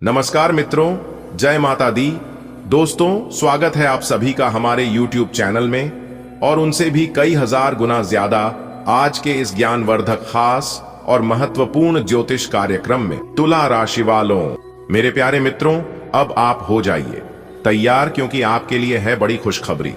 नमस्कार मित्रों, जय माता दी। दोस्तों, स्वागत है आप सभी का हमारे YouTube चैनल में और उनसे भी कई हजार गुना ज्यादा आज के इस ज्ञानवर्धक खास और महत्वपूर्ण ज्योतिष कार्यक्रम में। तुला राशि वालों, मेरे प्यारे मित्रों, अब आप हो जाइए तैयार, क्योंकि आपके लिए है बड़ी खुशखबरी।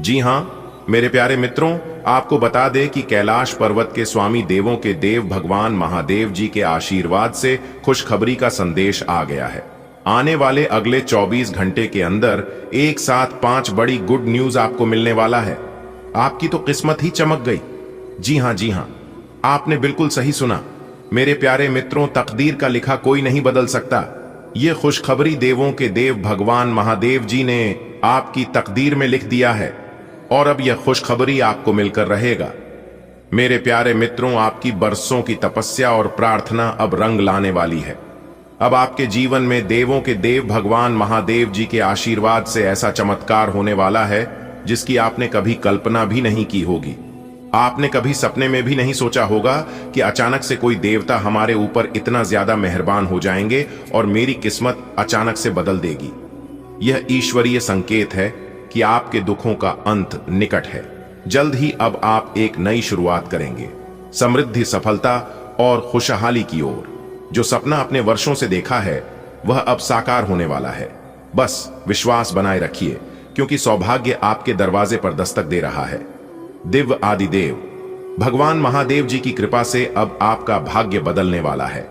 जी हाँ मेरे प्यारे मित्रों, आपको बता दें कि कैलाश पर्वत के स्वामी देवों के देव भगवान महादेव जी के आशीर्वाद से खुशखबरी का संदेश आ गया है। आने वाले अगले 24 घंटे के अंदर एक साथ 5 बड़ी गुड न्यूज आपको मिलने वाला है। आपकी तो किस्मत ही चमक गई। जी हाँ, आपने बिल्कुल सही सुना मेरे प्यारे मित्रों। तकदीर का लिखा कोई नहीं बदल सकता। ये खुशखबरी देवों के देव भगवान महादेव जी ने आपकी तकदीर में लिख दिया है और अब यह खुशखबरी आपको मिलकर रहेगा। मेरे प्यारे मित्रों, आपकी बरसों की तपस्या और प्रार्थना अब रंग लाने वाली है। अब आपके जीवन में देवों के देव भगवान महादेव जी के आशीर्वाद से ऐसा चमत्कार होने वाला है जिसकी आपने कभी कल्पना भी नहीं की होगी। आपने कभी सपने में भी नहीं सोचा होगा कि अचानक से कोई देवता हमारे ऊपर इतना ज्यादा मेहरबान हो जाएंगे और मेरी किस्मत अचानक से बदल देगी। यह ईश्वरीय संकेत है कि आपके दुखों का अंत निकट है। जल्द ही अब आप एक नई शुरुआत करेंगे, समृद्धि, सफलता और खुशहाली की ओर। जो सपना आपने वर्षों से देखा है वह अब साकार होने वाला है। बस विश्वास बनाए रखिए, क्योंकि सौभाग्य आपके दरवाजे पर दस्तक दे रहा है। दिव्य आदिदेव भगवान महादेव जी की कृपा से अब आपका भाग्य बदलने वाला है।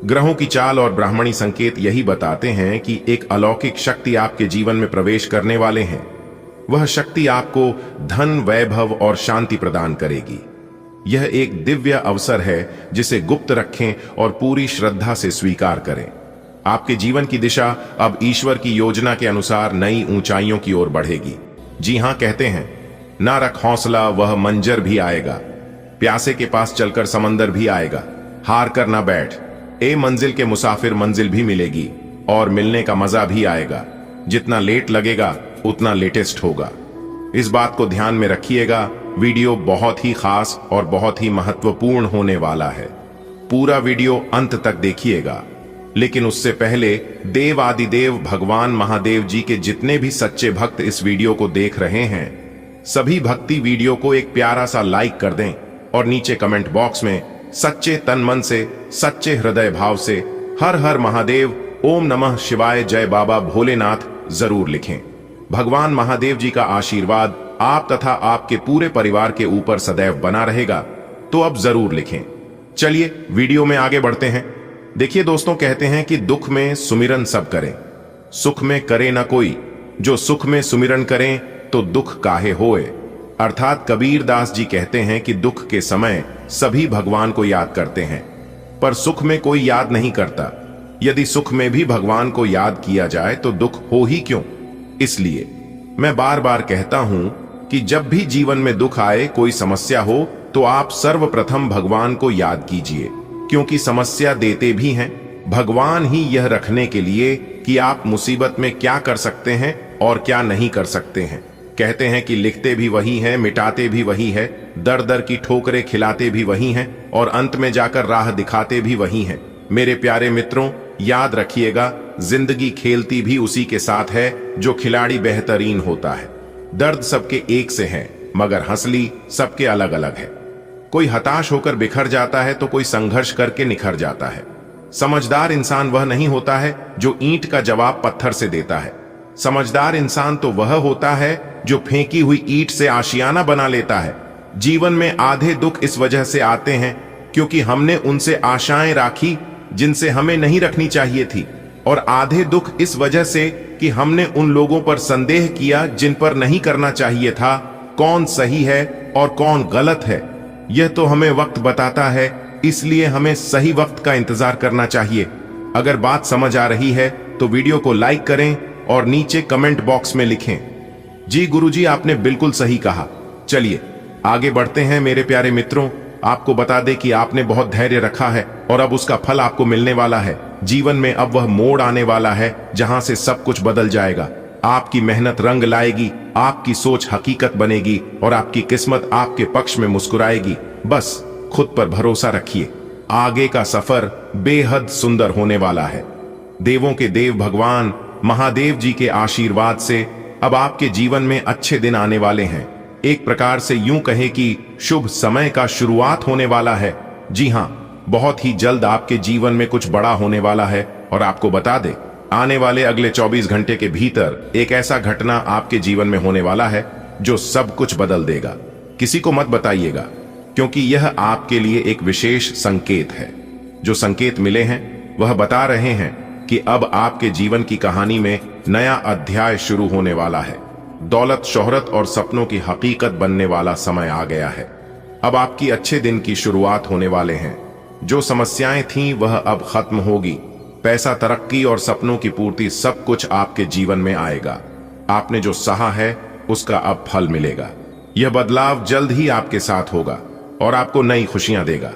ग्रहों की चाल और ब्राह्मणी संकेत यही बताते हैं कि एक अलौकिक शक्ति आपके जीवन में प्रवेश करने वाले हैं। वह शक्ति आपको धन, वैभव और शांति प्रदान करेगी। यह एक दिव्य अवसर है जिसे गुप्त रखें और पूरी श्रद्धा से स्वीकार करें। आपके जीवन की दिशा अब ईश्वर की योजना के अनुसार नई ऊंचाइयों की ओर बढ़ेगी। जी हाँ, कहते हैं ना रख हौसला वह मंजर भी आएगा, प्यासे के पास चलकर समंदर भी आएगा, हार कर ना बैठ, ए मंजिल के मुसाफिर मंजिल भी मिलेगी और मिलने का मजा भी आएगा। जितना लेट लगेगा उतना लेटेस्ट होगा। इस बात को ध्यान में रखिएगा। वीडियो बहुत ही खास और बहुत ही महत्वपूर्ण होने वाला है। पूरा वीडियो अंत तक देखिएगा। लेकिन उससे पहले देव आदिदेव भगवान महादेव जी के जितने भी सच्चे भक्त इस वीडियो को देख रहे हैं, सभी भक्ति वीडियो को एक प्यारा सा लाइक कर दें और नीचे कमेंट बॉक्स में सच्चे तन मन से, सच्चे हृदय भाव से हर हर महादेव, ओम नमः शिवाय, जय बाबा भोलेनाथ जरूर लिखें। भगवान महादेव जी का आशीर्वाद आप तथा आपके पूरे परिवार के ऊपर सदैव बना रहेगा। तो अब जरूर लिखें। चलिए वीडियो में आगे बढ़ते हैं। देखिए दोस्तों, कहते हैं कि दुख में सुमिरन सब करें, सुख में करे ना कोई। जो सुख में सुमिरन करें तो दुख काहे होए। अर्थात कबीर दास जी कहते हैं कि दुख के समय सभी भगवान को याद करते हैं, पर सुख में कोई याद नहीं करता। यदि सुख में भी भगवान को याद किया जाए तो दुख हो ही क्यों। इसलिए मैं बार बार कहता हूं कि जब भी जीवन में दुख आए, कोई समस्या हो, तो आप सर्वप्रथम भगवान को याद कीजिए, क्योंकि समस्या देते भी हैं भगवान ही, यह रखने के लिए कि आप मुसीबत में क्या कर सकते हैं और क्या नहीं कर सकते हैं। कहते हैं कि लिखते भी वही हैं, मिटाते भी वही है, दर दर की ठोकरें खिलाते भी वही हैं और अंत में जाकर राह दिखाते भी वही हैं। मेरे प्यारे मित्रों, याद रखिएगा, जिंदगी खेलती भी उसी के साथ है जो खिलाड़ी बेहतरीन होता है। दर्द सबके एक से है, मगर हंसली सबके अलग अलग है। कोई हताश होकर बिखर जाता है तो कोई संघर्ष करके निखर जाता है। समझदार इंसान वह नहीं होता है जो ईंट का जवाब पत्थर से देता है। समझदार इंसान तो वह होता है जो फेंकी हुई ईंट से आशियाना बना लेता है। जीवन में आधे दुख इस वजह से आते हैं क्योंकि हमने उनसे आशाएं राखी जिनसे हमें नहीं रखनी चाहिए थी, और आधे दुख इस वजह से कि हमने उन लोगों पर संदेह किया जिन पर नहीं करना चाहिए था। कौन सही है और कौन गलत है, यह तो हमें वक्त बताता है, इसलिए हमें सही वक्त का इंतजार करना चाहिए। अगर बात समझ आ रही है तो वीडियो को लाइक करें और नीचे कमेंट बॉक्स में लिखें, जी गुरुजी आपने बिल्कुल सही कहा। चलिए आगे बढ़ते हैं मेरे प्यारे मित्रों। आपको बता दें कि आपने बहुत धैर्य रखा है और अब उसका फल आपको मिलने वाला है। जीवन में अब वह मोड़ आने वाला है जहां से सब कुछ बदल जाएगा। आपकी मेहनत रंग लाएगी, आपकी सोच हकीकत बनेगी और आपकी किस्मत आपके पक्ष में मुस्कुराएगी। बस खुद पर भरोसा रखिए, आगे का सफर बेहद सुंदर होने वाला है। देवों के देव भगवान महादेव जी के आशीर्वाद से अब आपके जीवन में अच्छे दिन आने वाले हैं। एक प्रकार से यूं कहें कि शुभ समय का शुरुआत होने वाला है। जी हां, बहुत ही जल्द आपके जीवन में कुछ बड़ा होने वाला है। और आपको बता दे, आने वाले अगले 24 घंटे के भीतर एक ऐसा घटना आपके जीवन में होने वाला है जो सब कुछ बदल देगा। किसी को मत बताइएगा, क्योंकि यह आपके लिए एक विशेष संकेत है। जो संकेत मिले हैं वह बता रहे हैं कि अब आपके जीवन की कहानी में नया अध्याय शुरू होने वाला है। दौलत, शोहरत और सपनों की हकीकत बनने वाला समय आ गया है। अब आपकी अच्छे दिन की शुरुआत होने वाले हैं। जो समस्याएं थीं वह अब खत्म होगी। पैसा, तरक्की और सपनों की पूर्ति, सब कुछ आपके जीवन में आएगा। आपने जो सहा है उसका अब फल मिलेगा। यह बदलाव जल्द ही आपके साथ होगा और आपको नई खुशियां देगा।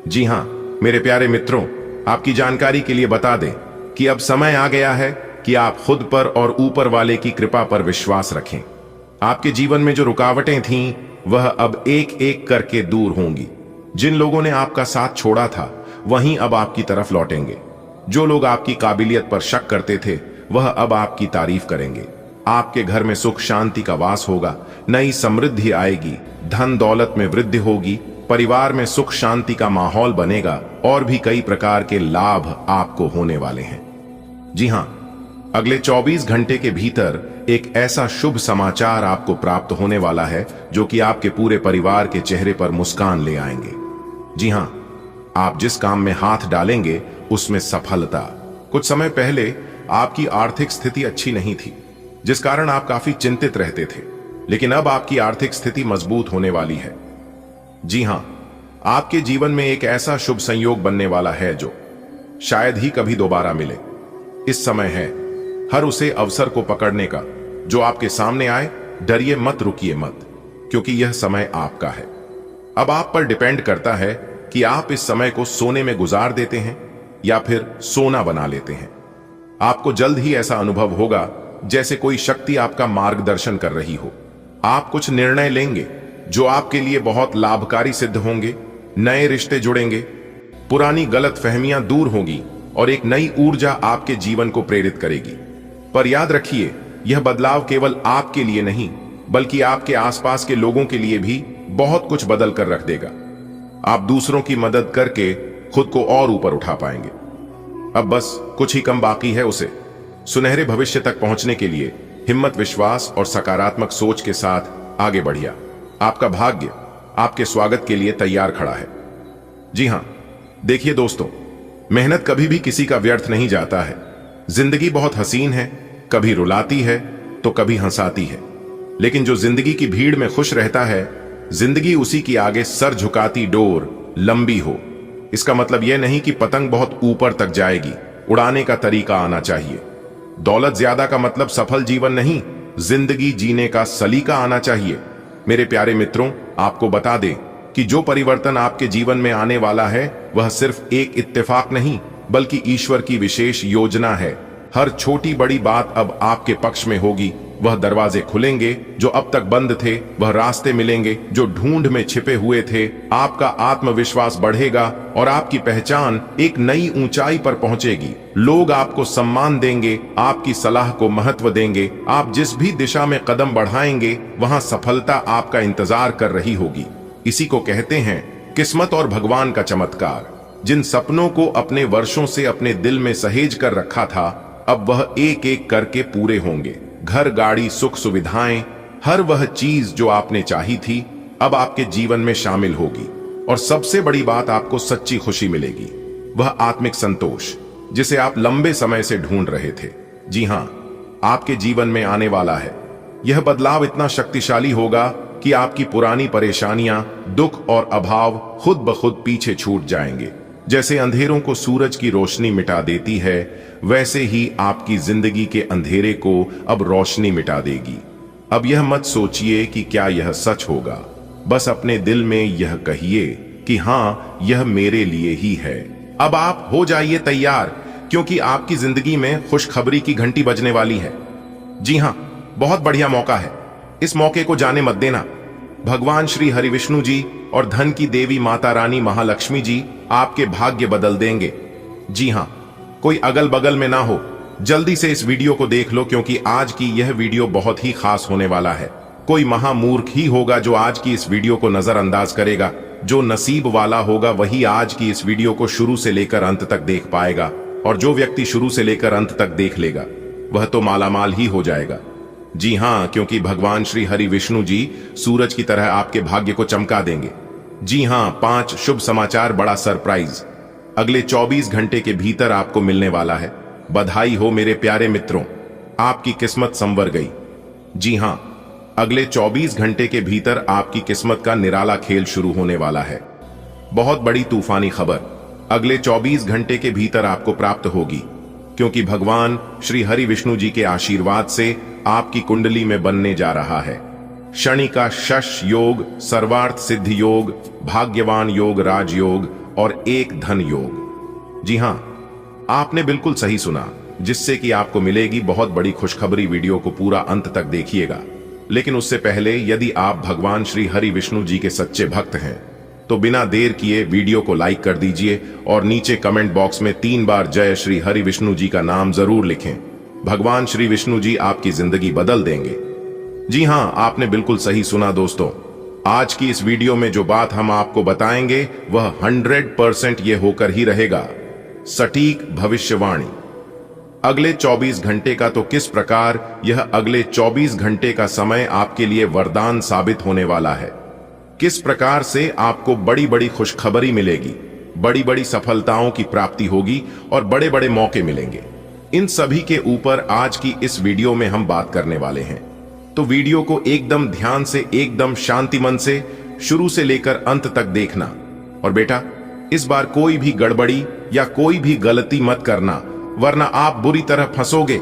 जी हां मेरे प्यारे मित्रों, आपकी जानकारी के लिए बता दें कि अब समय आ गया है कि आप खुद पर और ऊपर वाले की कृपा पर विश्वास रखें। आपके जीवन में जो रुकावटें थीं वह अब एक एक करके दूर होंगी। जिन लोगों ने आपका साथ छोड़ा था वहीं अब आपकी तरफ लौटेंगे। जो लोग आपकी काबिलियत पर शक करते थे वह अब आपकी तारीफ करेंगे। आपके घर में सुख शांति का वास होगा। नई समृद्धि आएगी। धन दौलत में वृद्धि होगी। परिवार में सुख शांति का माहौल बनेगा और भी कई प्रकार के लाभ आपको होने वाले हैं। जी हां, अगले 24 घंटे के भीतर एक ऐसा शुभ समाचार आपको प्राप्त होने वाला है जो कि आपके पूरे परिवार के चेहरे पर मुस्कान ले आएंगे। जी हां, आप जिस काम में हाथ डालेंगे उसमें सफलता। कुछ समय पहले आपकी आर्थिक स्थिति अच्छी नहीं थी, जिस कारण आप काफी चिंतित रहते थे, लेकिन अब आपकी आर्थिक स्थिति मजबूत होने वाली है। जी हां, आपके जीवन में एक ऐसा शुभ संयोग बनने वाला है जो शायद ही कभी दोबारा मिले। इस समय है हर उसे अवसर को पकड़ने का जो आपके सामने आए। डरिए मत, रुकिए मत, क्योंकि यह समय आपका है। अब आप पर डिपेंड करता है कि आप इस समय को सोने में गुजार देते हैं या फिर सोना बना लेते हैं। आपको जल्द ही ऐसा अनुभव होगा जैसे कोई शक्ति आपका मार्गदर्शन कर रही हो। आप कुछ निर्णय लेंगे जो आपके लिए बहुत लाभकारी सिद्ध होंगे। नए रिश्ते जुड़ेंगे, पुरानी गलतफहमियां दूर होंगी और एक नई ऊर्जा आपके जीवन को प्रेरित करेगी। पर याद रखिए, यह बदलाव केवल आपके लिए नहीं बल्कि आपके आसपास के लोगों के लिए भी बहुत कुछ बदल कर रख देगा। आप दूसरों की मदद करके खुद को और ऊपर उठा पाएंगे। अब बस कुछ ही कम बाकी है उसे सुनहरे भविष्य तक पहुंचने के लिए। हिम्मत, विश्वास और सकारात्मक सोच के साथ आगे बढ़िए। आपका भाग्य आपके स्वागत के लिए तैयार खड़ा है। जी हां, देखिए दोस्तों, मेहनत कभी भी किसी का व्यर्थ नहीं जाता है। जिंदगी बहुत हसीन है, कभी रुलाती है तो कभी हंसाती है, लेकिन जो जिंदगी की भीड़ में खुश रहता है, जिंदगी उसी की आगे सर झुकाती डोर लंबी हो। इसका मतलब यह नहीं कि पतंग बहुत ऊपर तक जाएगी, उड़ाने का तरीका आना चाहिए। दौलत ज्यादा का मतलब सफल जीवन नहीं, जिंदगी जीने का सलीका आना चाहिए। मेरे प्यारे मित्रों, आपको बता दें कि जो परिवर्तन आपके जीवन में आने वाला है वह सिर्फ एक इत्तेफाक नहीं बल्कि ईश्वर की विशेष योजना है। हर छोटी बड़ी बात अब आपके पक्ष में होगी। वह दरवाजे खुलेंगे जो अब तक बंद थे, वह रास्ते मिलेंगे जो ढूंढ में छिपे हुए थे। आपका आत्मविश्वास बढ़ेगा और आपकी पहचान एक नई ऊंचाई पर पहुंचेगी। लोग आपको सम्मान देंगे, आपकी सलाह को महत्व देंगे। आप जिस भी दिशा में कदम बढ़ाएंगे वहां सफलता आपका इंतजार कर रही होगी। इसी को कहते हैं किस्मत और भगवान का चमत्कार। जिन सपनों को अपने वर्षों से अपने दिल में सहेज कर रखा था, अब वह एक एक करके पूरे होंगे। घर, गाड़ी, सुख सुविधाएं, हर वह चीज जो आपने चाही थी अब आपके जीवन में शामिल होगी। और सबसे बड़ी बात, आपको सच्ची खुशी मिलेगी, वह आत्मिक संतोष जिसे आप लंबे समय से ढूंढ रहे थे। जी हां, आपके जीवन में आने वाला है। यह बदलाव इतना शक्तिशाली होगा कि आपकी पुरानी परेशानियां, दुख और अभाव खुद ब खुद पीछे छूट जाएंगे। जैसे अंधेरों को सूरज की रोशनी मिटा देती है, वैसे ही आपकी जिंदगी के अंधेरे को अब रोशनी मिटा देगी। अब यह मत सोचिए कि क्या यह सच होगा, बस अपने दिल में यह कहिए कि हां, यह मेरे लिए ही है। अब आप हो जाइए तैयार, क्योंकि आपकी जिंदगी में खुशखबरी की घंटी बजने वाली है। जी हां, बहुत बढ़िया मौका है, इस मौके को जाने मत देना। भगवान श्री हरि विष्णु जी और धन की देवी माता रानी महालक्ष्मी जी आपके भाग्य बदल देंगे। जी हां, कोई अगल बगल में ना हो। जल्दी से इस वीडियो को देख लो, क्योंकि आज की यह वीडियो बहुत ही खास होने वाला है। कोई महामूर्ख ही होगा जो आज की इस वीडियो को नजरअंदाज करेगा। जो नसीब वाला होगा वही आज की इस वीडियो को शुरू से लेकर अंत तक देख पाएगा, और जो व्यक्ति शुरू से लेकर अंत तक देख लेगा वह तो मालामाल ही हो जाएगा। जी हां, क्योंकि भगवान श्री हरि विष्णु जी सूरज की तरह आपके भाग्य को चमका देंगे। जी हां, 5 शुभ समाचार, बड़ा सरप्राइज अगले 24 घंटे के भीतर आपको मिलने वाला है। बधाई हो मेरे प्यारे मित्रों, आपकी किस्मत संवर गई। जी हां, अगले 24 घंटे के भीतर आपकी किस्मत का निराला खेल शुरू होने वाला है। बहुत बड़ी तूफानी खबर अगले 24 घंटे के भीतर आपको प्राप्त होगी, क्योंकि भगवान श्री हरि विष्णु जी के आशीर्वाद से आपकी कुंडली में बनने जा रहा है शनि का शश योग, सर्वार्थ सिद्धि योग, भाग्यवान योग, राजयोग और एक धन योग। जी हां, आपने बिल्कुल सही सुना, जिससे कि आपको मिलेगी बहुत बड़ी खुशखबरी। वीडियो को पूरा अंत तक देखिएगा। लेकिन उससे पहले यदि आप भगवान श्री हरि विष्णु जी के सच्चे भक्त हैं तो बिना देर किए वीडियो को लाइक कर दीजिए और नीचे कमेंट बॉक्स में 3 बार जय श्री हरि विष्णु जी का नाम जरूर लिखें। भगवान श्री विष्णु जी आपकी जिंदगी बदल देंगे। जी हां, आपने बिल्कुल सही सुना दोस्तों। आज की इस वीडियो में जो बात हम आपको बताएंगे वह 100% ये होकर ही रहेगा, सटीक भविष्यवाणी। अगले 24 घंटे का तो किस प्रकार यह अगले 24 घंटे का समय आपके लिए वरदान साबित होने वाला है। किस प्रकार से आपको बड़ी बड़ी खुशखबरी मिलेगी, बड़ी बड़ी सफलताओं की प्राप्ति होगी और बड़े बड़े मौके मिलेंगे। इन सभी के ऊपर आज की इस वीडियो में हम बात करने वाले हैं। तो वीडियो को एकदम ध्यान से, एकदम शांति मन से शुरू से लेकर अंत तक देखना। और बेटा, इस बार कोई भी गड़बड़ी या कोई भी गलती मत करना, वरना आप बुरी तरह फंसोगे।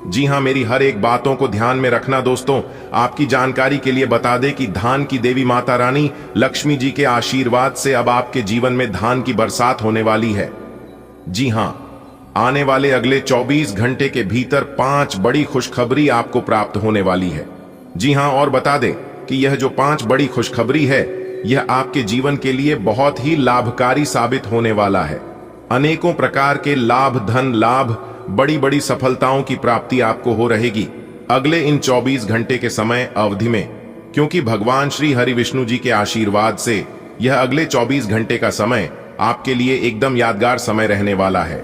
जी हां, मेरी हर एक बातों को ध्यान में रखना दोस्तों। आपकी जानकारी के लिए बता दें कि धान की देवी माता रानी लक्ष्मी जी के आशीर्वाद से अब आपके जीवन में धान की बरसात होने वाली है। जी हां, आने वाले अगले 24 घंटे के भीतर 5 बड़ी खुशखबरी आपको प्राप्त होने वाली है। जी हां, और बता दें कि यह जो 5 बड़ी खुशखबरी है यह आपके जीवन के लिए बहुत ही लाभकारी साबित होने वाला है। अनेकों प्रकार के लाभ, धन लाभ, बड़ी बड़ी सफलताओं की प्राप्ति आपको हो रहेगी अगले इन 24 घंटे के समय अवधि में, क्योंकि भगवान श्री हरि विष्णु जी के आशीर्वाद से यह अगले 24 घंटे का समय आपके लिए एकदम यादगार समय रहने वाला है।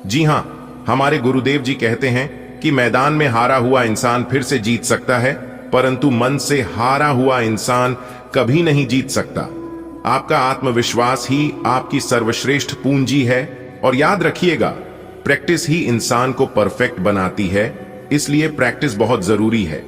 जी हां, हमारे गुरुदेव जी कहते हैं कि मैदान में हारा हुआ इंसान फिर से जीत सकता है, परंतु मन से हारा हुआ इंसान कभी नहीं जीत सकता। आपका आत्मविश्वास ही आपकी सर्वश्रेष्ठ पूंजी है। और याद रखिएगा, प्रैक्टिस ही इंसान को परफेक्ट बनाती है, इसलिए प्रैक्टिस बहुत जरूरी है।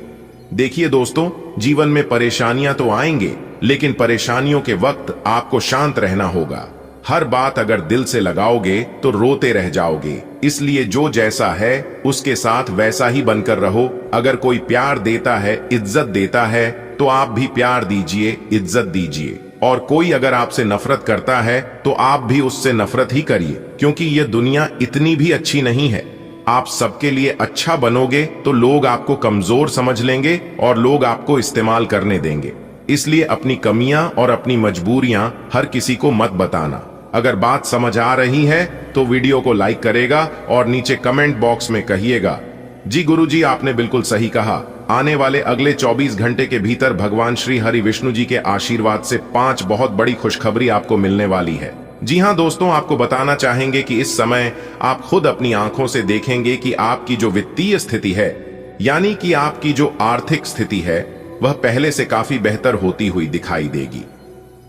देखिए दोस्तों, जीवन में परेशानियां तो आएंगे, लेकिन परेशानियों के वक्त आपको शांत रहना होगा। हर बात अगर दिल से लगाओगे तो रोते रह जाओगे। इसलिए जो जैसा है उसके साथ वैसा ही बनकर रहो। अगर कोई प्यार देता है, इज्जत देता है, तो आप भी प्यार दीजिए, इज्जत दीजिए। और कोई अगर आपसे नफरत करता है तो आप भी उससे नफरत ही करिए, क्योंकि यह दुनिया इतनी भी अच्छी नहीं है। आप सबके लिए अच्छा बनोगे तो लोग आपको कमजोर समझ लेंगे और लोग आपको इस्तेमाल करने देंगे। इसलिए अपनी कमियां और अपनी मजबूरियां हर किसी को मत बताना। अगर बात समझ आ रही है तो वीडियो को लाइक करेगा और नीचे कमेंट बॉक्स में कहिएगा, जी गुरुजी आपने बिल्कुल सही कहा। आने वाले अगले 24 घंटे के भीतर भगवान श्री हरि विष्णु जी के आशीर्वाद से 5 बहुत बड़ी खुशखबरी आपको मिलने वाली है। जी हां दोस्तों, आपको बताना चाहेंगे कि इस समय आप खुद अपनी आंखों से देखेंगे कि आपकी जो वित्तीय स्थिति है, यानी कि आपकी जो आर्थिक स्थिति है, वह पहले से काफी बेहतर होती हुई दिखाई देगी।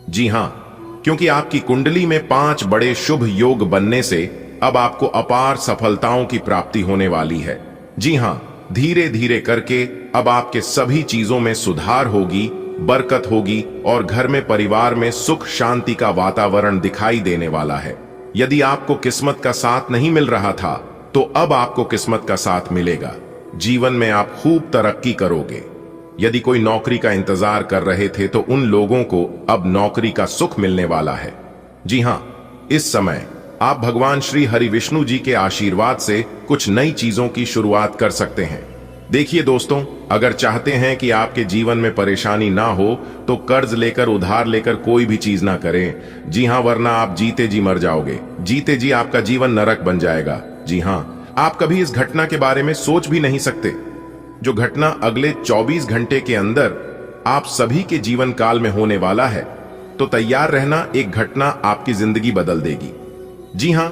जी हां, क्योंकि आपकी कुंडली में 5 बड़े शुभ योग बनने से अब आपको अपार सफलताओं की प्राप्ति होने वाली है। जी हां, धीरे धीरे करके अब आपके सभी चीजों में सुधार होगी, बरकत होगी और घर में, परिवार में सुख शांति का वातावरण दिखाई देने वाला है। यदि आपको किस्मत का साथ नहीं मिल रहा था तो अब आपको किस्मत का साथ मिलेगा। जीवन में आप खूब तरक्की करोगे। यदि कोई नौकरी का इंतजार कर रहे थे तो उन लोगों को अब नौकरी का सुख मिलने वाला है। जी हां, इस समय आप भगवान श्री हरि विष्णु जी के आशीर्वाद से कुछ नई चीजों की शुरुआत कर सकते हैं। देखिए दोस्तों, अगर चाहते हैं कि आपके जीवन में परेशानी ना हो तो कर्ज लेकर, उधार लेकर कोई भी चीज ना करें। जी हां, वरना आप जीते जी मर जाओगे। जीते जी आपका जीवन नरक बन जाएगा। जी हाँ, आप कभी इस घटना के बारे में सोच भी नहीं सकते, जो घटना अगले 24 घंटे के अंदर आप सभी के जीवन काल में होने वाला है। तो तैयार रहना, एक घटना आपकी जिंदगी बदल देगी। जी हां,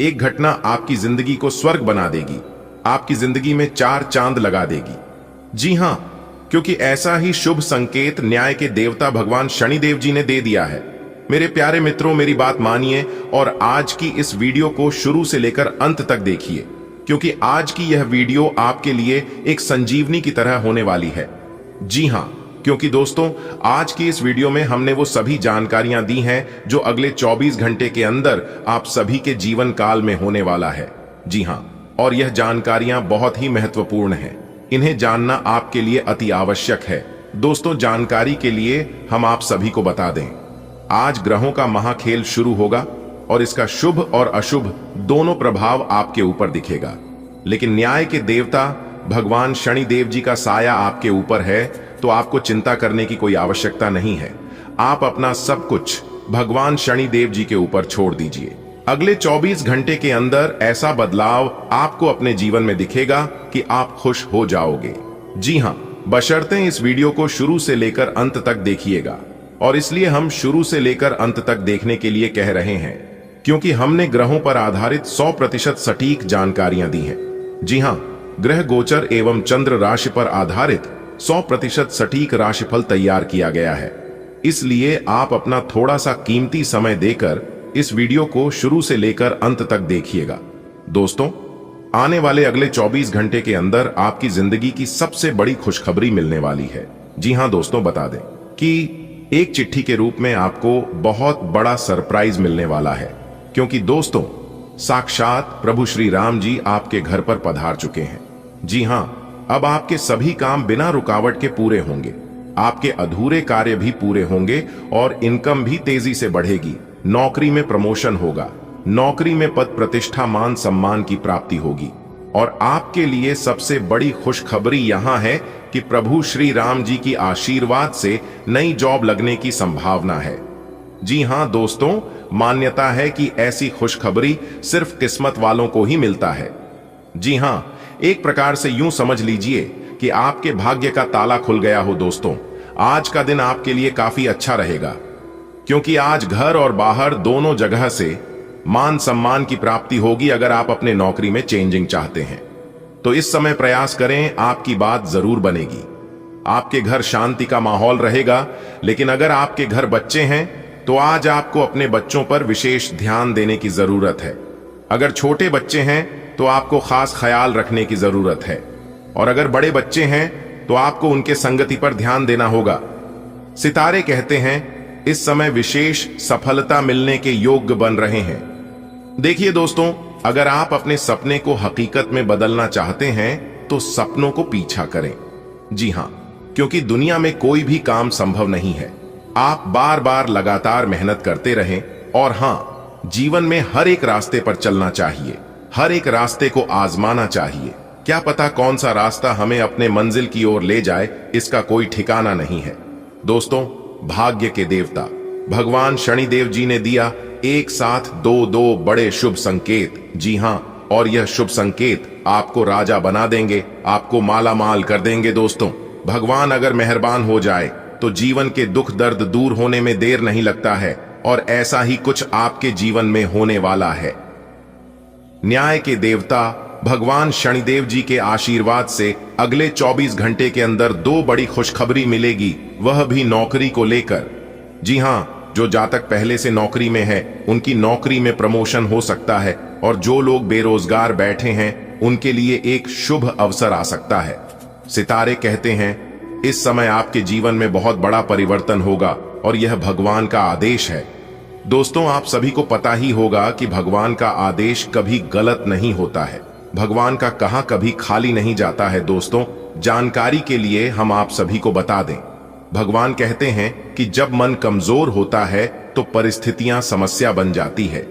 एक घटना आपकी जिंदगी को स्वर्ग बना देगी, आपकी जिंदगी में 4 चांद लगा देगी। जी हां, क्योंकि ऐसा ही शुभ संकेत न्याय के देवता भगवान शनिदेव जी ने दे दिया है। मेरे प्यारे मित्रों, मेरी बात मानिए और आज की इस वीडियो को शुरू से लेकर अंत तक देखिए, क्योंकि आज की यह वीडियो आपके लिए एक संजीवनी की तरह होने वाली है। जी हां, क्योंकि दोस्तों, आज की इस वीडियो में हमने वो सभी जानकारियां दी हैं जो अगले 24 घंटे के अंदर आप सभी के जीवन काल में होने वाला है। जी हां, और यह जानकारियां बहुत ही महत्वपूर्ण हैं। इन्हें जानना आपके लिए अति आवश्यक है। दोस्तों, जानकारी के लिए हम आप सभी को बता दें, आज ग्रहों का महाखेल शुरू होगा और इसका शुभ और अशुभ दोनों प्रभाव आपके ऊपर दिखेगा। लेकिन न्याय के देवता भगवान शनिदेव जी का साया आपके ऊपर है, तो आपको चिंता करने की कोई आवश्यकता नहीं है। आप अपना सब कुछ भगवान शनिदेव जी के ऊपर छोड़ दीजिए। अगले 24 घंटे के अंदर ऐसा बदलाव आपको अपने जीवन में दिखेगा कि आप खुश हो जाओगे। जी हां, बशर्ते इस वीडियो को शुरू से लेकर अंत तक देखिएगा। और इसलिए हम शुरू से लेकर अंत तक देखने के लिए कह रहे हैं, क्योंकि हमने ग्रहों पर आधारित 100% सटीक जानकारियां दी हैं। जी हां, ग्रह गोचर एवं चंद्र राशि पर आधारित 100% सटीक राशिफल तैयार किया गया है। इसलिए आप अपना थोड़ा सा कीमती समय देकर इस वीडियो को शुरू से लेकर अंत तक देखिएगा। दोस्तों, आने वाले अगले 24 घंटे के अंदर आपकी जिंदगी की सबसे बड़ी खुशखबरी मिलने वाली है। जी हां दोस्तों, बता दें कि एक चिट्ठी के रूप में आपको बहुत बड़ा सरप्राइज मिलने वाला है, क्योंकि दोस्तों, साक्षात प्रभु श्री राम जी आपके घर पर पधार चुके हैं। जी हां, अब आपके सभी काम बिना रुकावट के पूरे होंगे, आपके अधूरे कार्य भी पूरे होंगे और इनकम भी तेजी से बढ़ेगी। नौकरी में प्रमोशन होगा, नौकरी में पद प्रतिष्ठा मान सम्मान की प्राप्ति होगी। और आपके लिए सबसे बड़ी खुशखबरी यहां है कि प्रभु श्री राम जी की आशीर्वाद से नई जॉब लगने की संभावना है। जी हां दोस्तों, मान्यता है कि ऐसी खुशखबरी सिर्फ किस्मत वालों को ही मिलता है। जी हां, एक प्रकार से यूं समझ लीजिए कि आपके भाग्य का ताला खुल गया हो। दोस्तों, आज का दिन आपके लिए काफी अच्छा रहेगा, क्योंकि आज घर और बाहर दोनों जगह से मान सम्मान की प्राप्ति होगी। अगर आप अपने नौकरी में चेंजिंग चाहते हैं तो इस समय प्रयास करें, आपकी बात जरूर बनेगी। आपके घर शांति का माहौल रहेगा। लेकिन अगर आपके घर बच्चे हैं तो आज आपको अपने बच्चों पर विशेष ध्यान देने की जरूरत है। अगर छोटे बच्चे हैं तो आपको खास ख्याल रखने की जरूरत है, और अगर बड़े बच्चे हैं तो आपको उनके संगति पर ध्यान देना होगा। सितारे कहते हैं इस समय विशेष सफलता मिलने के योग्य बन रहे हैं। देखिए दोस्तों, अगर आप अपने सपने को हकीकत में बदलना चाहते हैं तो सपनों को पीछा करें। जी हां, क्योंकि दुनिया में कोई भी काम संभव नहीं है। आप बार बार लगातार मेहनत करते रहें, और हां, जीवन में हर एक रास्ते पर चलना चाहिए, हर एक रास्ते को आजमाना चाहिए। क्या पता कौन सा रास्ता हमें अपने मंजिल की ओर ले जाए, इसका कोई ठिकाना नहीं है। दोस्तों, भाग्य के देवता भगवान शनिदेव जी ने दिया एक साथ दो बड़े शुभ संकेत। जी हां, और यह शुभ संकेत आपको राजा बना देंगे, आपको माला माल कर देंगे। दोस्तों, भगवान अगर मेहरबान हो जाए तो जीवन के दुख दर्द दूर होने में देर नहीं लगता है, और ऐसा ही कुछ आपके जीवन में होने वाला है। न्याय के देवता भगवान शनिदेव जी के आशीर्वाद से अगले 24 घंटे के अंदर 2 बड़ी खुशखबरी मिलेगी, वह भी नौकरी को लेकर। जी हां, जो जातक पहले से नौकरी में है उनकी नौकरी में प्रमोशन हो सकता है, और जो लोग बेरोजगार बैठे हैं उनके लिए एक शुभ अवसर आ सकता है। सितारे कहते हैं इस समय आपके जीवन में बहुत बड़ा परिवर्तन होगा, और यह भगवान का आदेश है। दोस्तों, आप सभी को पता ही होगा कि भगवान का आदेश कभी गलत नहीं होता है, भगवान का कहा कभी खाली नहीं जाता है। दोस्तों, जानकारी के लिए हम आप सभी को बता दें, भगवान कहते हैं कि जब मन कमजोर होता है तो परिस्थितियां समस्या बन जाती है,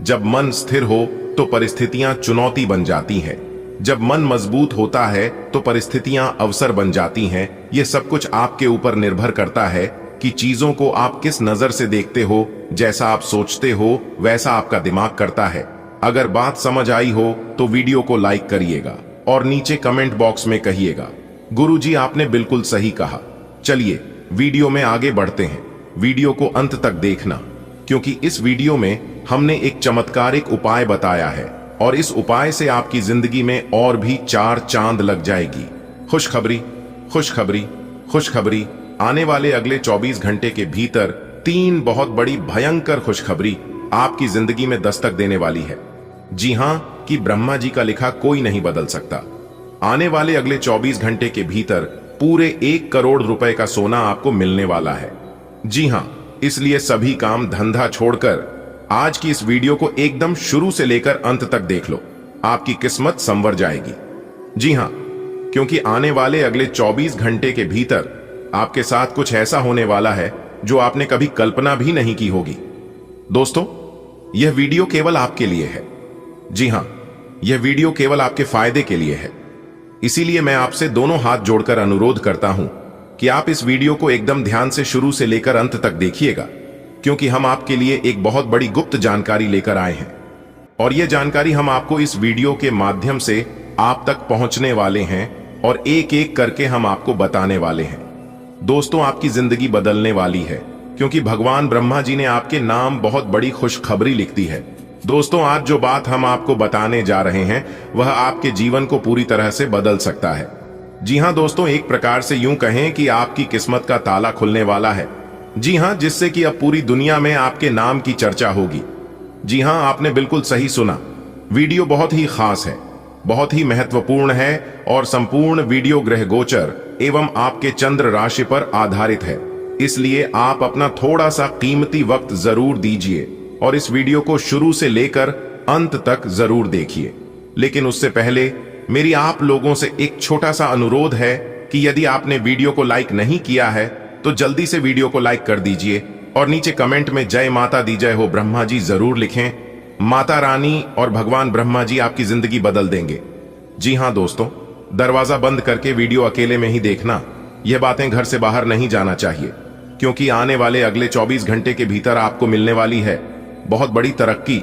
जब मन स्थिर हो तो परिस्थितियां चुनौती बन जाती हैं, जब मन मजबूत होता है तो परिस्थितियां अवसर बन जाती हैं। यह सब कुछ आपके ऊपर निर्भर करता है कि चीजों को आप किस नजर से देखते हो। जैसा आप सोचते हो वैसा आपका दिमाग करता है। अगर बात समझ आई हो तो वीडियो को लाइक करिएगा और नीचे कमेंट बॉक्स में कहिएगा गुरुजी आपने बिल्कुल सही कहा। चलिए वीडियो में आगे बढ़ते हैं। वीडियो को अंत तक देखना, क्योंकि इस वीडियो में हमने एक चमत्कारिक उपाय बताया है और इस उपाय से आपकी जिंदगी में और भी 4 चांद लग जाएगी। खुशखबरी, खुशखबरी, खुशखबरी। आने वाले अगले 24 घंटे के भीतर 3 बहुत बड़ी भयंकर खुशखबरी आपकी जिंदगी में दस्तक देने वाली है। जी हां, कि ब्रह्मा जी का लिखा कोई नहीं बदल सकता। आने वाले अगले 24 घंटे के भीतर पूरे 1 करोड़ रुपए का सोना आपको मिलने वाला है। जी हां, इसलिए सभी काम धंधा छोड़कर आज की इस वीडियो को एकदम शुरू से लेकर अंत तक देख लो, आपकी किस्मत संवर जाएगी। जी हां, क्योंकि आने वाले अगले 24 घंटे के भीतर आपके साथ कुछ ऐसा होने वाला है जो आपने कभी कल्पना भी नहीं की होगी। दोस्तों, यह वीडियो केवल आपके लिए है। जी हां, यह वीडियो केवल आपके फायदे के लिए है। इसीलिए मैं आपसे दोनों हाथ जोड़कर अनुरोध करता हूं कि आप इस वीडियो को एकदम ध्यान से शुरू से लेकर अंत तक देखिएगा, क्योंकि हम आपके लिए एक बहुत बड़ी गुप्त जानकारी लेकर आए हैं और यह जानकारी हम आपको इस वीडियो के माध्यम से आप तक पहुंचने वाले हैं और एक एक करके हम आपको बताने वाले हैं। दोस्तों, आपकी जिंदगी बदलने वाली है, क्योंकि भगवान ब्रह्मा जी ने आपके नाम बहुत बड़ी खुशखबरी लिख दी है। दोस्तों, आज जो बात हम आपको बताने जा रहे हैं वह आपके जीवन को पूरी तरह से बदल सकता है। जी हां दोस्तों, एक प्रकार से यूं कहें कि आपकी किस्मत का ताला खुलने वाला है। जी हां, जिससे कि अब पूरी दुनिया में आपके नाम की चर्चा होगी। जी हां, आपने बिल्कुल सही सुना। वीडियो बहुत ही खास है, बहुत ही महत्वपूर्ण है और संपूर्ण वीडियो ग्रह गोचर एवं आपके चंद्र राशि पर आधारित है। इसलिए आप अपना थोड़ा सा कीमती वक्त जरूर दीजिए और इस वीडियो को शुरू से लेकर अंत तक जरूर देखिए। लेकिन उससे पहले मेरी आप लोगों से एक छोटा सा अनुरोध है कि यदि आपने वीडियो को लाइक नहीं किया है तो जल्दी से वीडियो को लाइक कर दीजिए और नीचे कमेंट में जय माता दी जय हो ब्रह्मा जी जरूर लिखें। माता रानी और भगवान ब्रह्मा जी आपकी जिंदगी बदल देंगे। जी हां दोस्तों, दरवाजा बंद करके वीडियो अकेले में ही देखना। यह बातें घर से बाहर नहीं जाना चाहिए, क्योंकि आने वाले अगले 24 घंटे के भीतर आपको मिलने वाली है बहुत बड़ी तरक्की।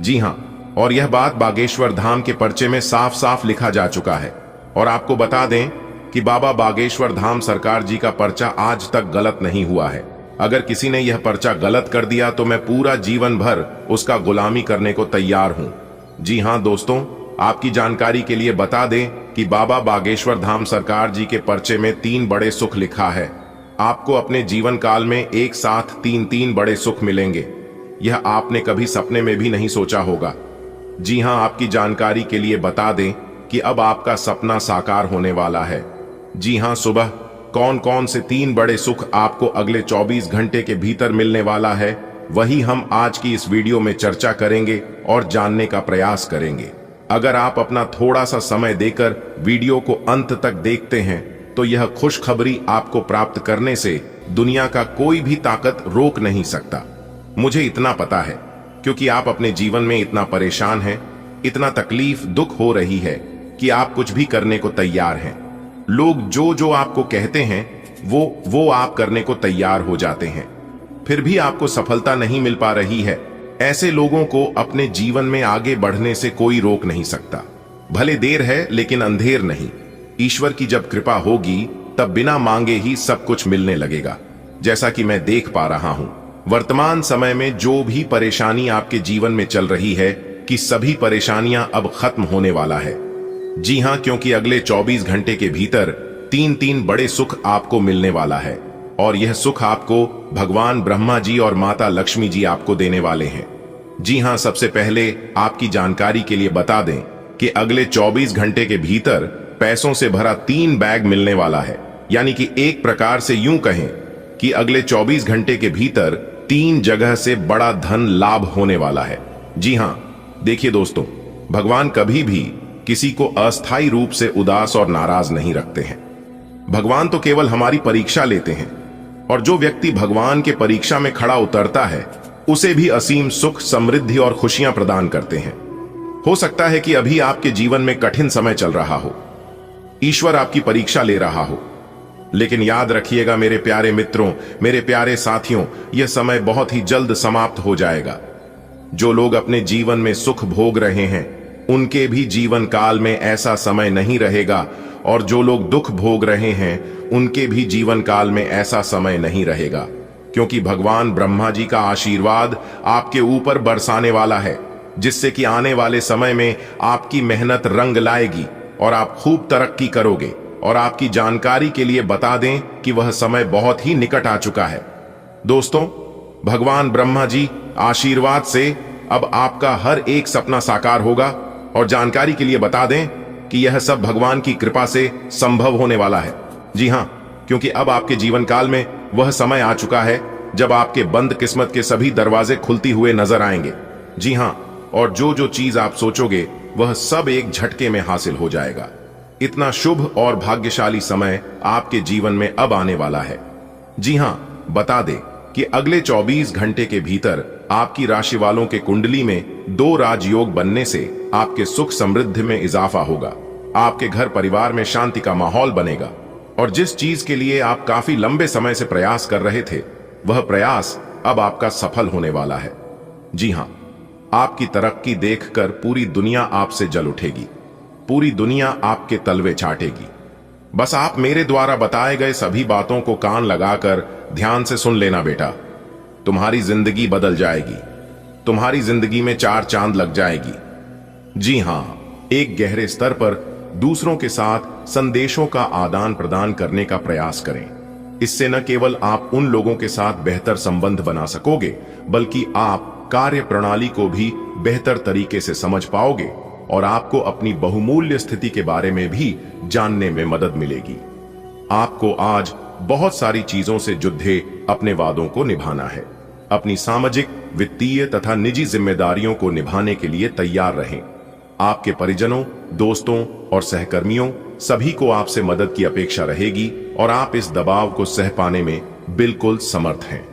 जी हां, और यह बात बागेश्वर धाम के पर्चे में साफ साफ लिखा जा चुका है। और आपको बता दें कि बाबा बागेश्वर धाम सरकार जी का पर्चा आज तक गलत नहीं हुआ है। अगर किसी ने यह पर्चा गलत कर दिया तो मैं पूरा जीवन भर उसका गुलामी करने को तैयार हूं। जी हां दोस्तों, आपकी जानकारी के लिए बता दें कि बाबा बागेश्वर धाम सरकार जी के पर्चे में 3 बड़े सुख लिखा है। आपको अपने जीवन काल में एक साथ 3 बड़े सुख मिलेंगे। यह आपने कभी सपने में भी नहीं सोचा होगा। जी हां, आपकी जानकारी के लिए बता दें कि अब आपका सपना साकार होने वाला है। जी हां, सुबह कौन कौन से 3 बड़े सुख आपको अगले 24 घंटे के भीतर मिलने वाला है, वही हम आज की इस वीडियो में चर्चा करेंगे और जानने का प्रयास करेंगे। अगर आप अपना थोड़ा सा समय देकर वीडियो को अंत तक देखते हैं तो यह खुशखबरी आपको प्राप्त करने से दुनिया का कोई भी ताकत रोक नहीं सकता। मुझे इतना पता है, क्योंकि आप अपने जीवन में इतना परेशान हैं, इतना तकलीफ दुख हो रही है कि आप कुछ भी करने को तैयार हैं। लोग जो जो आपको कहते हैं वो आप करने को तैयार हो जाते हैं, फिर भी आपको सफलता नहीं मिल पा रही है। ऐसे लोगों को अपने जीवन में आगे बढ़ने से कोई रोक नहीं सकता। भले देर है लेकिन अंधेर नहीं। ईश्वर की जब कृपा होगी तब बिना मांगे ही सब कुछ मिलने लगेगा। जैसा कि मैं देख पा रहा हूं, वर्तमान समय में जो भी परेशानी आपके जीवन में चल रही है कि सभी परेशानियां अब खत्म होने वाला है। जी हां, क्योंकि अगले 24 घंटे के भीतर 3 बड़े सुख आपको मिलने वाला है और यह सुख आपको भगवान ब्रह्मा जी और माता लक्ष्मी जी आपको देने वाले हैं। जी हां, सबसे पहले आपकी जानकारी के लिए बता दें कि अगले 24 घंटे के भीतर पैसों से भरा 3 बैग मिलने वाला है। यानी कि एक प्रकार से यूं कहें कि अगले 24 घंटे के भीतर 3 जगह से बड़ा धन लाभ होने वाला है। जी हां, देखिए दोस्तों, भगवान कभी भी किसी को अस्थायी रूप से उदास और नाराज नहीं रखते हैं। भगवान तो केवल हमारी परीक्षा लेते हैं और जो व्यक्ति भगवान के परीक्षा में खड़ा उतरता है उसे भी असीम सुख, समृद्धि और खुशियां प्रदान करते हैं। हो सकता है कि अभी आपके जीवन में कठिन समय चल रहा हो, ईश्वर आपकी परीक्षा ले रहा हो, लेकिन याद रखिएगा मेरे प्यारे मित्रों, मेरे प्यारे साथियों, यह समय बहुत ही जल्द समाप्त हो जाएगा। जो लोग अपने जीवन में सुख भोग रहे हैं उनके भी जीवन काल में ऐसा समय नहीं रहेगा, और जो लोग दुख भोग रहे हैं उनके भी जीवन काल में ऐसा समय नहीं रहेगा, क्योंकि भगवान ब्रह्मा जी का आशीर्वाद आपके ऊपर बरसाने वाला है, जिससे कि आने वाले समय में आपकी मेहनत रंग लाएगी और आप खूब तरक्की करोगे। और आपकी जानकारी के लिए बता दें कि वह समय बहुत ही निकट आ चुका है। दोस्तों, भगवान ब्रह्मा जी आशीर्वाद से अब आपका हर एक सपना साकार होगा, और जानकारी के लिए बता दें कि यह सब भगवान की कृपा से संभव होने वाला है। जी हां, क्योंकि अब आपके जीवन काल में वह समय आ चुका है जब आपके बंद किस्मत के सभी दरवाजे खुलती हुए नजर आएंगे। जी हां, और जो जो चीज आप सोचोगे वह सब एक झटके में हासिल हो जाएगा। इतना शुभ और भाग्यशाली समय आपके जीवन में अब आने वाला है। जी हां, बता दें कि अगले 24 घंटे के भीतर आपकी राशि वालों के कुंडली में 2 राजयोग बनने से आपके सुख समृद्धि में इजाफा होगा। आपके घर परिवार में शांति का माहौल बनेगा, और जिस चीज के लिए आप काफी लंबे समय से प्रयास कर रहे थे वह प्रयास अब आपका सफल होने वाला है। जी हां, आपकी तरक्की देखकर पूरी दुनिया आपसे जल उठेगी, पूरी दुनिया आपके तलवे चाटेगी। बस आप मेरे द्वारा बताए गए सभी बातों को कान लगाकर ध्यान से सुन लेना बेटा। तुम्हारी जिंदगी बदल जाएगी, तुम्हारी जिंदगी में 4 चांद लग जाएगी। जी हां, एक गहरे स्तर पर दूसरों के साथ संदेशों का आदान प्रदान करने का प्रयास करें। इससे न केवल आप उन लोगों के साथ बेहतर संबंध बना सकोगे, बल्कि आप कार्य प्रणाली को भी बेहतर तरीके से समझ पाओगे, और आपको अपनी बहुमूल्य स्थिति के बारे में भी जानने में मदद मिलेगी। आपको आज बहुत सारी चीजों से जुद्धे अपने वादों को निभाना है। अपनी सामाजिक, वित्तीय तथा निजी जिम्मेदारियों को निभाने के लिए तैयार रहें। आपके परिजनों, दोस्तों और सहकर्मियों सभी को आपसे मदद की अपेक्षा रहेगी, और आप इस दबाव को सह पाने में बिल्कुल समर्थ हैं।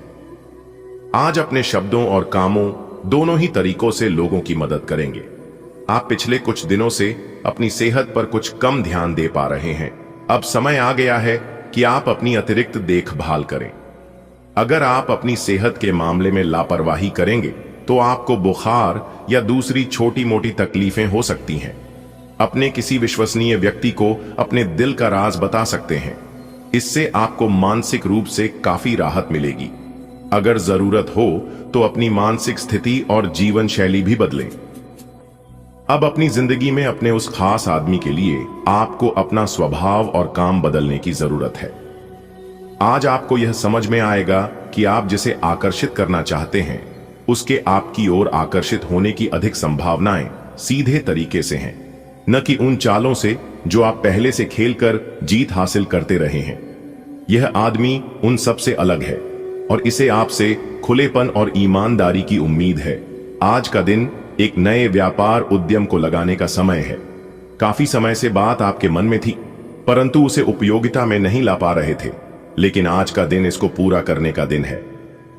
आज अपने शब्दों और कामों दोनों ही तरीकों से लोगों की मदद करेंगे। आप पिछले कुछ दिनों से अपनी सेहत पर कुछ कम ध्यान दे पा रहे हैं। अब समय आ गया है कि आप अपनी अतिरिक्त देखभाल करें। अगर आप अपनी सेहत के मामले में लापरवाही करेंगे तो आपको बुखार या दूसरी छोटी मोटी तकलीफें हो सकती हैं। अपने किसी विश्वसनीय व्यक्ति को अपने दिल का राज बता सकते हैं। इससे आपको मानसिक रूप से काफी राहत मिलेगी। अगर जरूरत हो तो अपनी मानसिक स्थिति और जीवन शैली भी बदलें। अब अपनी जिंदगी में अपने उस खास आदमी के लिए आपको अपना स्वभाव और काम बदलने की जरूरत है। आज आपको यह समझ में आएगा कि आप जिसे आकर्षित करना चाहते हैं उसके आपकी ओर आकर्षित होने की अधिक संभावनाएं सीधे तरीके से हैं, न कि उन चालों से जो आप पहले से खेलकर जीत हासिल करते रहे हैं। यह आदमी उन सब से अलग है, और इसे आपसे खुलेपन और ईमानदारी की उम्मीद है। आज का दिन एक नए व्यापार उद्यम को लगाने का समय है। काफी समय से बात आपके मन में थी, परंतु उसे उपयोगिता में नहीं ला पा रहे थे, लेकिन आज का दिन इसको पूरा करने का दिन है।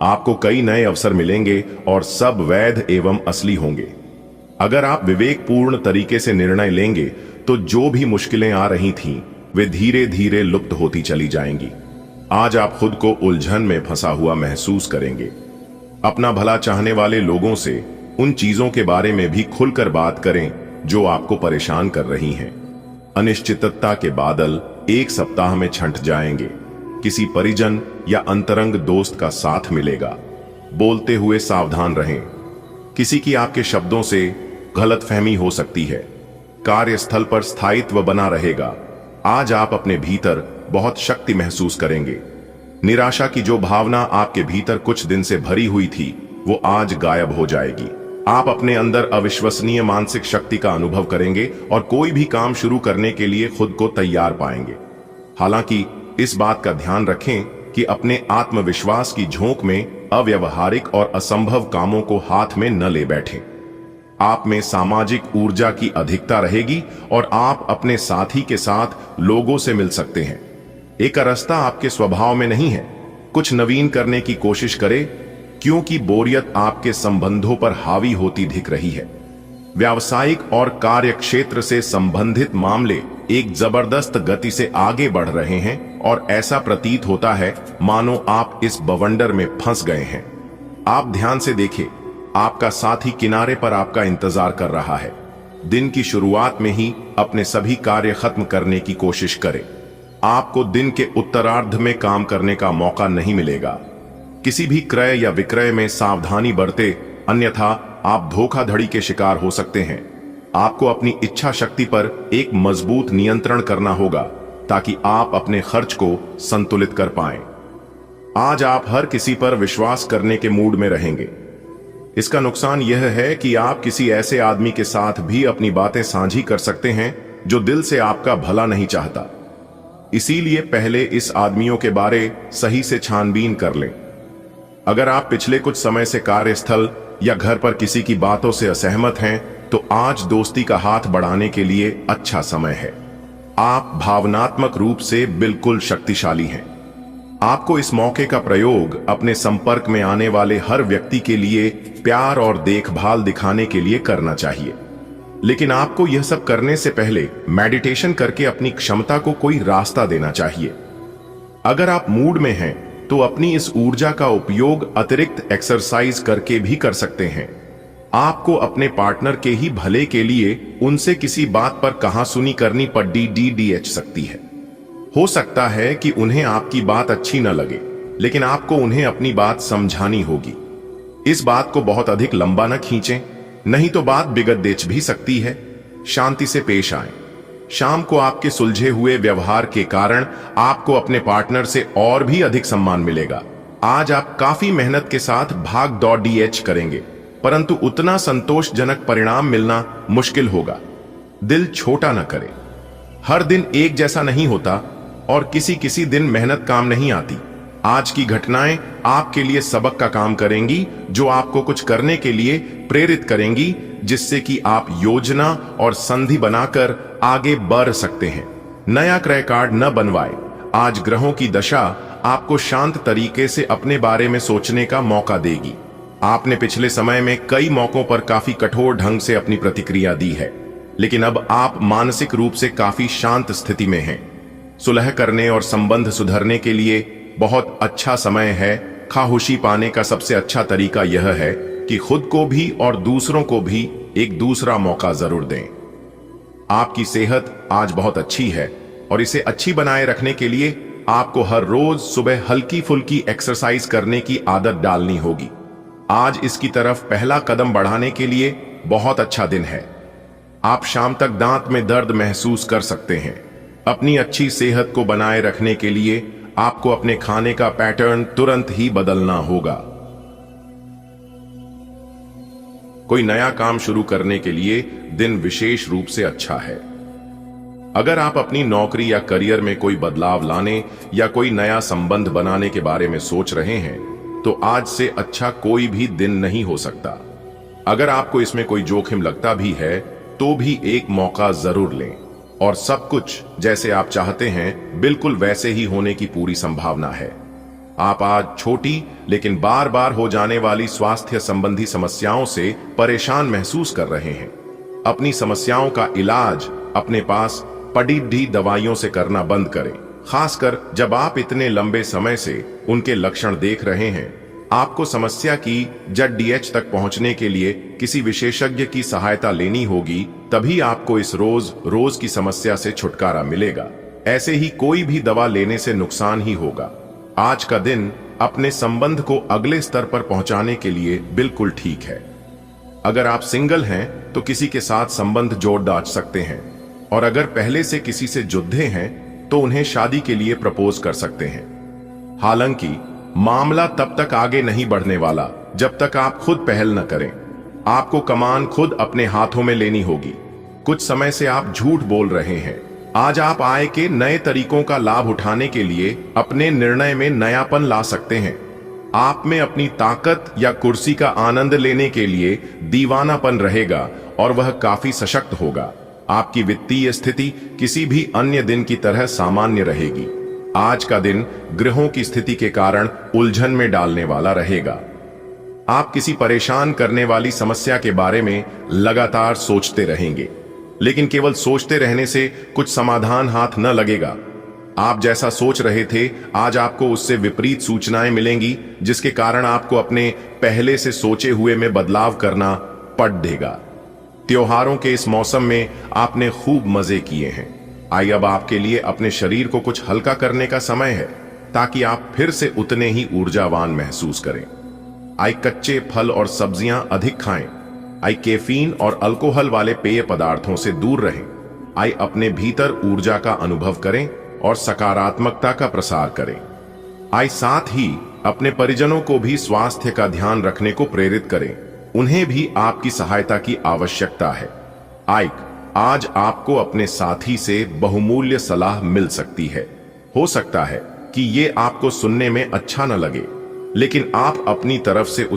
आपको कई नए अवसर मिलेंगे और सब वैध एवं असली होंगे। अगर आप विवेकपूर्ण तरीके से निर्णय लेंगे तो जो भी मुश्किलें आ रही थीं वे धीरे धीरे लुप्त होती चली जाएंगी। आज आप खुद को उलझन में फंसा हुआ महसूस करेंगे। अपना भला चाहने वाले लोगों से उन चीजों के बारे में भी खुलकर बात करें जो आपको परेशान कर रही हैं। अनिश्चितता के बादल एक सप्ताह में छंट जाएंगे। किसी परिजन या अंतरंग दोस्त का साथ मिलेगा। बोलते हुए सावधान रहें। किसी की आपके शब्दों से गलतफहमी हो सकती है। कार्यस्थल पर स्थायित्व बना रहेगा। आज आप अपने भीतर बहुत शक्ति महसूस करेंगे। निराशा की जो भावना आपके भीतर कुछ दिन से भरी हुई थी वो आज गायब हो जाएगी। आप अपने अंदर अविश्वसनीय मानसिक शक्ति का अनुभव करेंगे और कोई भी काम शुरू करने के लिए खुद को तैयार पाएंगे। हालांकि इस बात का ध्यान रखें कि अपने आत्मविश्वास की झोंक में अव्यवहारिक और असंभव कामों को हाथ में न ले बैठें। आप में सामाजिक ऊर्जा की अधिकता रहेगी और आप अपने साथी के साथ लोगों से मिल सकते हैं। एक रास्ता आपके स्वभाव में नहीं है। कुछ नवीन करने की कोशिश करें, क्योंकि बोरियत आपके संबंधों पर हावी होती दिख रही है। व्यावसायिक और कार्य क्षेत्र से संबंधित मामले एक जबरदस्त गति से आगे बढ़ रहे हैं और ऐसा प्रतीत होता है मानो आप इस बवंडर में फंस गए हैं। आप ध्यान से देखें, आपका साथी किनारे पर आपका इंतजार कर रहा है। दिन की शुरुआत में ही अपने सभी कार्य खत्म करने की कोशिश करें। आपको दिन के उत्तरार्ध में काम करने का मौका नहीं मिलेगा। किसी भी क्रय या विक्रय में सावधानी बरते, अन्यथा आप धोखाधड़ी के शिकार हो सकते हैं। आपको अपनी इच्छा शक्ति पर एक मजबूत नियंत्रण करना होगा ताकि आप अपने खर्च को संतुलित कर पाएं। आज आप हर किसी पर विश्वास करने के मूड में रहेंगे। इसका नुकसान यह है कि आप किसी ऐसे आदमी के साथ भी अपनी बातें साझी कर सकते हैं जो दिल से आपका भला नहीं चाहता। इसीलिए पहले इस आदमियों के बारे सही से छानबीन कर लें। अगर आप पिछले कुछ समय से कार्यस्थल या घर पर किसी की बातों से असहमत हैं, तो आज दोस्ती का हाथ बढ़ाने के लिए अच्छा समय है। आप भावनात्मक रूप से बिल्कुल शक्तिशाली हैं। आपको इस मौके का प्रयोग अपने संपर्क में आने वाले हर व्यक्ति के लिए प्यार और देखभाल दिखाने के लिए करना चाहिए। लेकिन आपको यह सब करने से पहले मेडिटेशन करके अपनी क्षमता को कोई रास्ता देना चाहिए। अगर आप मूड में हैं, तो अपनी इस ऊर्जा का उपयोग अतिरिक्त एक्सरसाइज करके भी कर सकते हैं। आपको अपने पार्टनर के ही भले के लिए उनसे किसी बात पर कहासुनी करनी पड़ सकती है। हो सकता है कि उन्हें आपकी बात अच्छी न लगे, लेकिन आपको उन्हें अपनी बात समझानी होगी। इस बात को बहुत अधिक लंबा न खींचें, नहीं तो बात बिगड़ भी सकती है। शांति से पेश आएं। शाम को आपके सुलझे हुए व्यवहार के कारण आपको अपने पार्टनर से और भी अधिक सम्मान मिलेगा। आज आप काफी मेहनत के साथ भाग दौड़ करेंगे, परंतु उतना संतोषजनक परिणाम मिलना मुश्किल होगा। दिल छोटा न करें। हर दिन एक जैसा नहीं होता और किसी दिन मेहनत काम नहीं आती। आज की घटनाएं आपके लिए सबक का काम करेंगी, जो आपको कुछ करने के लिए प्रेरित करेंगी, जिससे कि आप योजना और संधि बनाकर आगे बढ़ सकते हैं। नया क्रय कार्ड न बनवाए। आज ग्रहों की दशा आपको शांत तरीके से अपने बारे में सोचने का मौका देगी। आपने पिछले समय में कई मौकों पर काफी कठोर ढंग से अपनी प्रतिक्रिया दी है, लेकिन अब आप मानसिक रूप से काफी शांत स्थिति में हैं। सुलह करने और संबंध सुधरने के लिए बहुत अच्छा समय है। खामोशी पाने का सबसे अच्छा तरीका यह है कि खुद को भी और दूसरों को भी एक दूसरा मौका जरूर दें। आपकी सेहत आज बहुत अच्छी है और इसे अच्छी बनाए रखने के लिए आपको हर रोज सुबह हल्की फुल्की एक्सरसाइज करने की आदत डालनी होगी। आज इसकी तरफ पहला कदम बढ़ाने के लिए बहुत अच्छा दिन है। आप शाम तक दांत में दर्द महसूस कर सकते हैं। अपनी अच्छी सेहत को बनाए रखने के लिए आपको अपने खाने का पैटर्न तुरंत ही बदलना होगा। कोई नया काम शुरू करने के लिए दिन विशेष रूप से अच्छा है। अगर आप अपनी नौकरी या करियर में कोई बदलाव लाने या कोई नया संबंध बनाने के बारे में सोच रहे हैं, तो आज से अच्छा कोई भी दिन नहीं हो सकता। अगर आपको इसमें कोई जोखिम लगता भी है, तो भी एक मौका जरूर लें और सब कुछ जैसे आप चाहते हैं बिल्कुल वैसे ही होने की पूरी संभावना है। आप आज छोटी लेकिन बार बार हो जाने वाली स्वास्थ्य संबंधी समस्याओं से परेशान महसूस कर रहे हैं। अपनी समस्याओं का इलाज अपने पास पड़ी दवाइयों से करना बंद करें, खासकर जब आप इतने लंबे समय से उनके लक्षण देख रहे हैं। आपको समस्या की जड़ तक पहुंचने के लिए किसी विशेषज्ञ की सहायता लेनी होगी, तभी आपको इस रोज की समस्या से छुटकारा मिलेगा। ऐसे ही कोई भी दवा लेने से नुकसान ही होगा। आज का दिन अपने संबंध को अगले स्तर पर पहुंचाने के लिए बिल्कुल ठीक है। अगर आप सिंगल हैं तो किसी के साथ संबंध जोड़ डाल सकते हैं, और अगर पहले से किसी से जुड़े हैं तो उन्हें शादी के लिए प्रपोज कर सकते हैं। हालांकि मामला तब तक आगे नहीं बढ़ने वाला जब तक आप खुद पहल न करें। आपको कमान खुद अपने हाथों में लेनी होगी। कुछ समय से आप झूठ बोल रहे हैं। आज आप आय के नए तरीकों का लाभ उठाने के लिए अपने निर्णय में नयापन ला सकते हैं। आप में अपनी ताकत या कुर्सी का आनंद लेने के लिए दीवानापन रहेगा और वह काफी सशक्त होगा। आपकी वित्तीय स्थिति किसी भी अन्य दिन की तरह सामान्य रहेगी। आज का दिन ग्रहों की स्थिति के कारण उलझन में डालने वाला रहेगा। आप किसी परेशान करने वाली समस्या के बारे में लगातार सोचते रहेंगे, लेकिन केवल सोचते रहने से कुछ समाधान हाथ न लगेगा। आप जैसा सोच रहे थे आज आपको उससे विपरीत सूचनाएं मिलेंगी, जिसके कारण आपको अपने पहले से सोचे हुए में बदलाव करना पड़ देगा। त्योहारों के इस मौसम में आपने खूब मजे किए हैं। आइए अब आपके लिए अपने शरीर को कुछ हल्का करने का समय है, ताकि आप फिर से उतने ही ऊर्जावान महसूस करें। आई कच्चे फल और सब्जियां अधिक खाएं। आई कैफीन और अल्कोहल वाले पेय पदार्थों से दूर रहें। आई अपने भीतर ऊर्जा का अनुभव करें और सकारात्मकता का प्रसार करें। आई साथ ही अपने परिजनों को भी स्वास्थ्य का ध्यान रखने को प्रेरित करें। उन्हें भी आपकी सहायता की आवश्यकता है। आई आज आपको अपने साथी से बहुमूल्य सलाह मिल सकती है। हो सकता है कि ये आपको सुनने में अच्छा न लगे, लेकिन आप अपनी तरफ से उस